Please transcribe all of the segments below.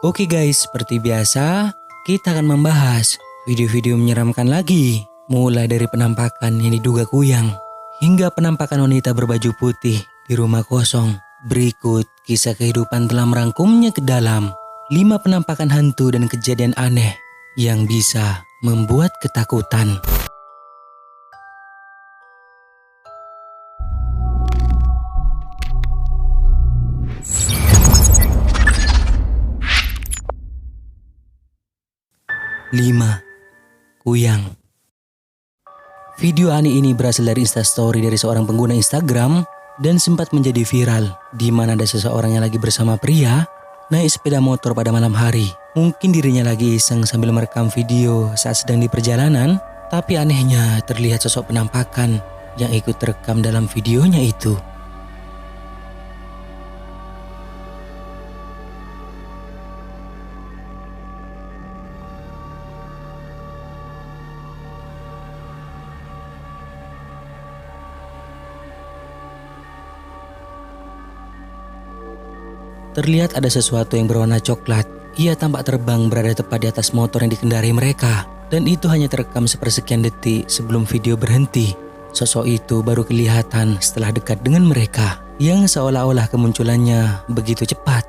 Oke guys, seperti biasa, kita akan membahas video-video menyeramkan lagi. Mulai dari penampakan yang diduga kuyang, hingga penampakan wanita berbaju putih di rumah kosong. Berikut kisah kehidupan telah merangkumnya ke dalam 5 penampakan hantu dan kejadian aneh yang bisa membuat ketakutan. Lima, Kuyang. Video aneh ini berasal dari instastory dari seorang pengguna Instagram dan sempat menjadi viral, di mana ada seseorang yang lagi bersama pria naik sepeda motor pada malam hari. Mungkin dirinya lagi iseng sambil merekam video saat sedang di perjalanan, tapi anehnya terlihat sosok penampakan yang ikut terekam dalam videonya itu. Terlihat ada sesuatu yang berwarna coklat. Ia tampak terbang berada tepat di atas motor yang dikendarai mereka. Dan itu hanya terekam sepersekian detik sebelum video berhenti. Sosok itu baru kelihatan setelah dekat dengan mereka, yang seolah-olah kemunculannya begitu cepat.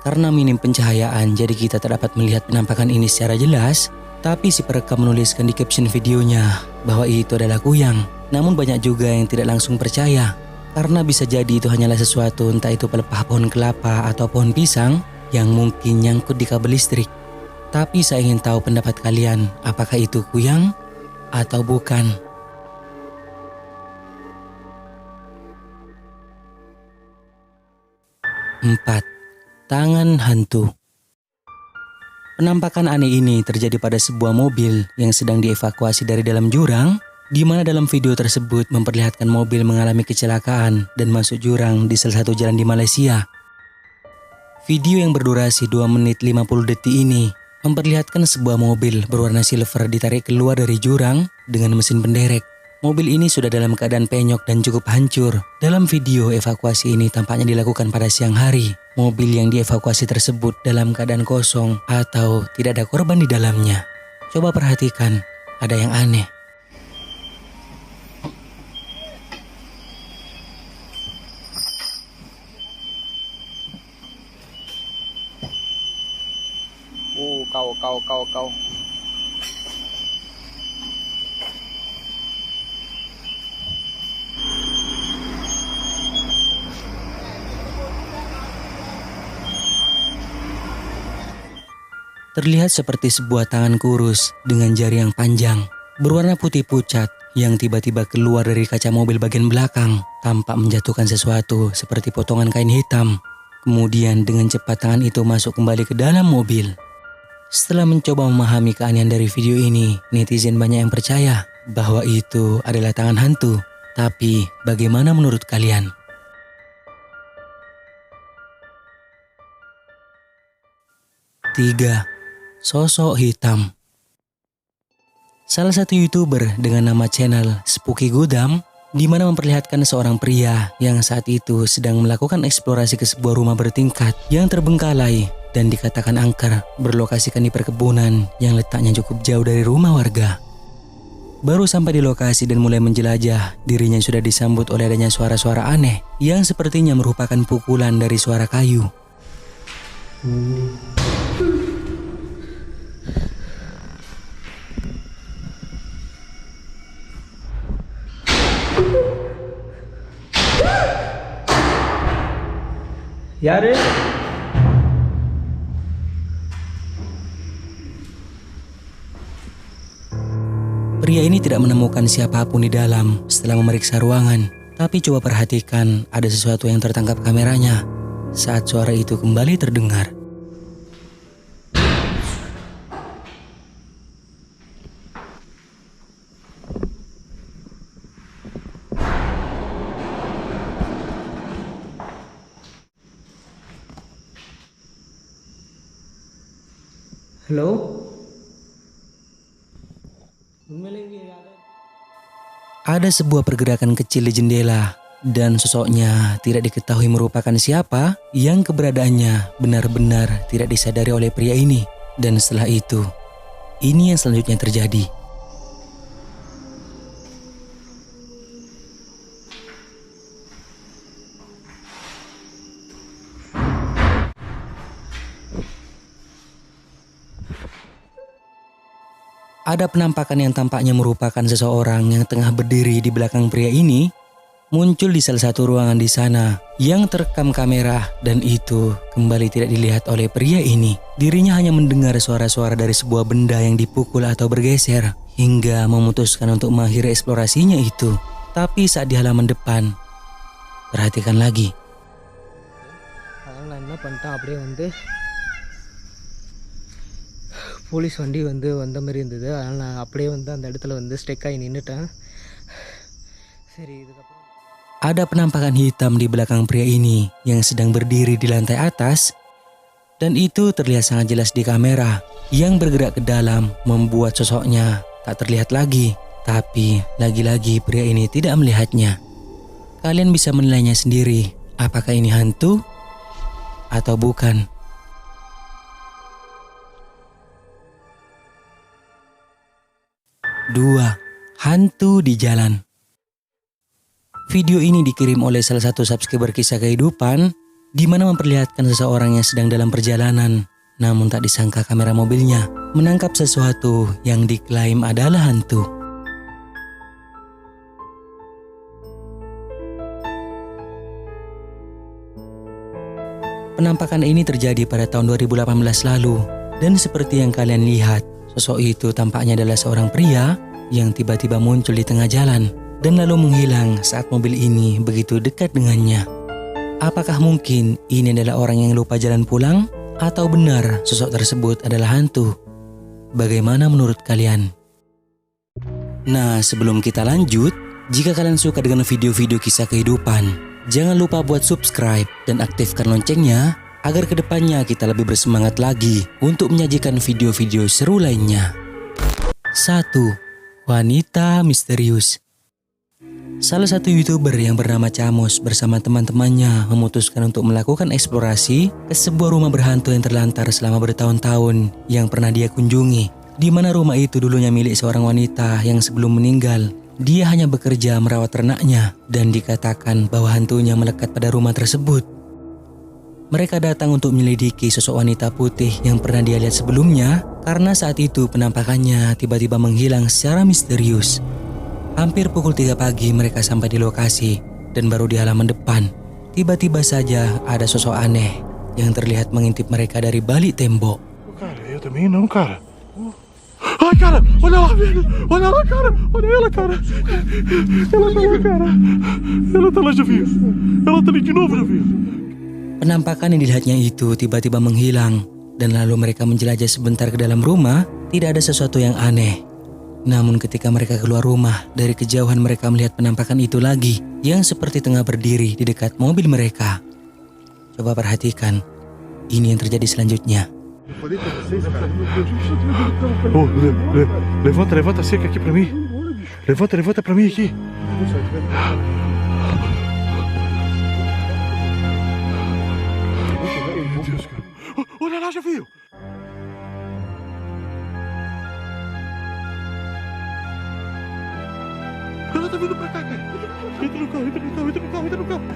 Karena minim pencahayaan, jadi kita tak dapat melihat penampakan ini secara jelas. Tapi si perekam menuliskan di caption videonya bahwa itu adalah kuyang. Namun banyak juga yang tidak langsung percaya, karena bisa jadi itu hanyalah sesuatu, entah itu pelepah pohon kelapa atau pohon pisang yang mungkin nyangkut di kabel listrik. Tapi saya ingin tahu pendapat kalian, apakah itu kuyang atau bukan? Empat, Tangan hantu. Penampakan aneh ini terjadi pada sebuah mobil yang sedang dievakuasi dari dalam jurang, di mana dalam video tersebut memperlihatkan mobil mengalami kecelakaan dan masuk jurang di salah satu jalan di Malaysia. Video yang berdurasi 2 menit 50 detik ini memperlihatkan sebuah mobil berwarna silver ditarik keluar dari jurang dengan mesin penderek. Mobil ini sudah dalam keadaan penyok dan cukup hancur. Dalam video evakuasi ini tampaknya dilakukan pada siang hari. Mobil yang dievakuasi tersebut dalam keadaan kosong atau tidak ada korban di dalamnya. Coba perhatikan, ada yang aneh. Kau. Terlihat seperti sebuah tangan kurus dengan jari yang panjang, berwarna putih pucat yang tiba-tiba keluar dari kaca mobil bagian belakang, tampak menjatuhkan sesuatu seperti potongan kain hitam. Kemudian dengan cepat tangan itu masuk kembali ke dalam mobil. Setelah mencoba memahami keanehan dari video ini, netizen banyak yang percaya bahwa itu adalah tangan hantu. Tapi bagaimana menurut kalian? 3. Sosok hitam. Salah satu YouTuber dengan nama channel Spooky Godam, di mana memperlihatkan seorang pria yang saat itu sedang melakukan eksplorasi ke sebuah rumah bertingkat yang terbengkalai dan dikatakan angker, berlokasikan di perkebunan yang letaknya cukup jauh dari rumah warga. Baru sampai di lokasi dan mulai menjelajah, dirinya sudah disambut oleh adanya suara-suara aneh yang sepertinya merupakan pukulan dari suara kayu. Yare. Pria ini tidak menemukan siapapun di dalam setelah memeriksa ruangan. Tapi coba perhatikan, ada sesuatu yang tertangkap kameranya saat suara itu kembali terdengar. Hello? Ada sebuah pergerakan kecil di jendela Dan sosoknya tidak diketahui merupakan siapa, yang keberadaannya benar-benar tidak disadari oleh pria ini. Dan setelah itu, ini yang selanjutnya terjadi. Ada penampakan yang tampaknya merupakan seseorang yang tengah berdiri di belakang pria ini muncul di salah satu ruangan di sana yang terekam kamera, dan itu kembali tidak dilihat oleh pria ini. Dirinya hanya mendengar suara-suara dari sebuah benda yang dipukul atau bergeser hingga memutuskan untuk mengakhiri eksplorasinya itu. Tapi saat di halaman depan, perhatikan lagi. அதான் நான் என்ன பண்ணிட்டேன், அப்படியே வந்து போலீஸ் வண்டி வந்து வந்த மாதிரி இருந்தது. அதனால் நான் அப்படியே வந்து அந்த இடத்துல வந்து ஸ்டெக் ஆகி நின்றுட்டேன். சரி, இதுக்கப்புறம் Ada penampakan hitam di belakang pria ini yang sedang berdiri di lantai atas, dan itu terlihat sangat jelas di kamera. Yang bergerak ke dalam membuat sosoknya tak terlihat lagi. Tapi lagi-lagi pria ini tidak melihatnya. Kalian bisa menilainya sendiri, apakah ini hantu atau bukan. Dua, hantu di jalan. Video ini dikirim oleh salah satu subscriber kisah kehidupan, di mana memperlihatkan seseorang yang sedang dalam perjalanan, namun tak disangka kamera mobilnya menangkap sesuatu yang diklaim adalah hantu. Penampakan ini terjadi pada tahun 2018 lalu, dan seperti yang kalian lihat, sosok itu tampaknya adalah seorang pria yang tiba-tiba muncul di tengah jalan dan lalu menghilang saat mobil ini begitu dekat dengannya. Apakah mungkin ini adalah orang yang lupa jalan pulang, atau benar sosok tersebut adalah hantu? Bagaimana menurut kalian? Nah, sebelum kita lanjut, jika kalian suka dengan video-video kisah kehidupan, jangan lupa buat subscribe dan aktifkan loncengnya agar kedepannya kita lebih bersemangat lagi untuk menyajikan video-video seru lainnya. 1. Wanita misterius. Salah satu YouTuber yang bernama Camus bersama teman-temannya memutuskan untuk melakukan eksplorasi ke sebuah rumah berhantu yang terlantar selama bertahun-tahun yang pernah dia kunjungi, di mana rumah itu dulunya milik seorang wanita yang sebelum meninggal, dia hanya bekerja merawat ternaknya dan dikatakan bahwa hantunya melekat pada rumah tersebut. Mereka datang untuk menyelidiki sosok wanita putih yang pernah dia lihat sebelumnya, karena saat itu penampakannya tiba-tiba menghilang secara misterius. Hampir pukul 3 pagi mereka sampai di lokasi, dan baru di halaman depan, tiba-tiba saja ada sosok aneh yang terlihat mengintip mereka dari balik tembok. Cara, eu também não, cara. Ai, cara, olha lá, velho. Olha lá, cara. Olha ela, cara. Ela tá lá, cara. Ela tá lá, já viu. Ela tá ali de novo, já viu. Penampakan yang dilihatnya itu tiba-tiba menghilang, dan lalu mereka menjelajah sebentar ke dalam rumah. Tidak ada sesuatu yang aneh. Namun ketika mereka keluar rumah, dari kejauhan mereka melihat penampakan itu lagi, yang seperti tengah berdiri di dekat mobil mereka. Coba perhatikan, ini yang terjadi selanjutnya. Oh, levanta seca aqui pra mim. Levanta pra mim aqui. Meu Deus, cara. Olha lá, já viu. Ela tá vindo pra cá, cara. Entra no carro.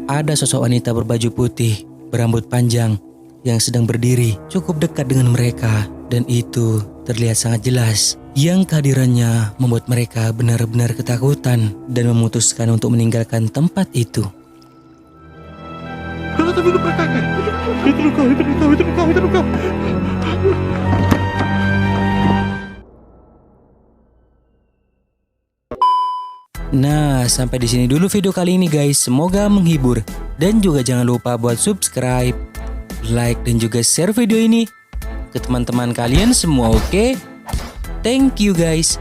Ada sosok wanita berbaju putih, berambut panjang, yang sedang berdiri cukup dekat dengan mereka, dan itu terlihat sangat jelas, yang kehadirannya membuat mereka benar-benar ketakutan dan memutuskan untuk meninggalkan tempat itu. Ela tá vindo pra cá, cara. Entra no carro. Nah, sampai di sini dulu video kali ini guys. Semoga menghibur, dan juga jangan lupa buat subscribe, like, dan juga share video ini ke teman-teman kalian semua, oke? Thank you guys.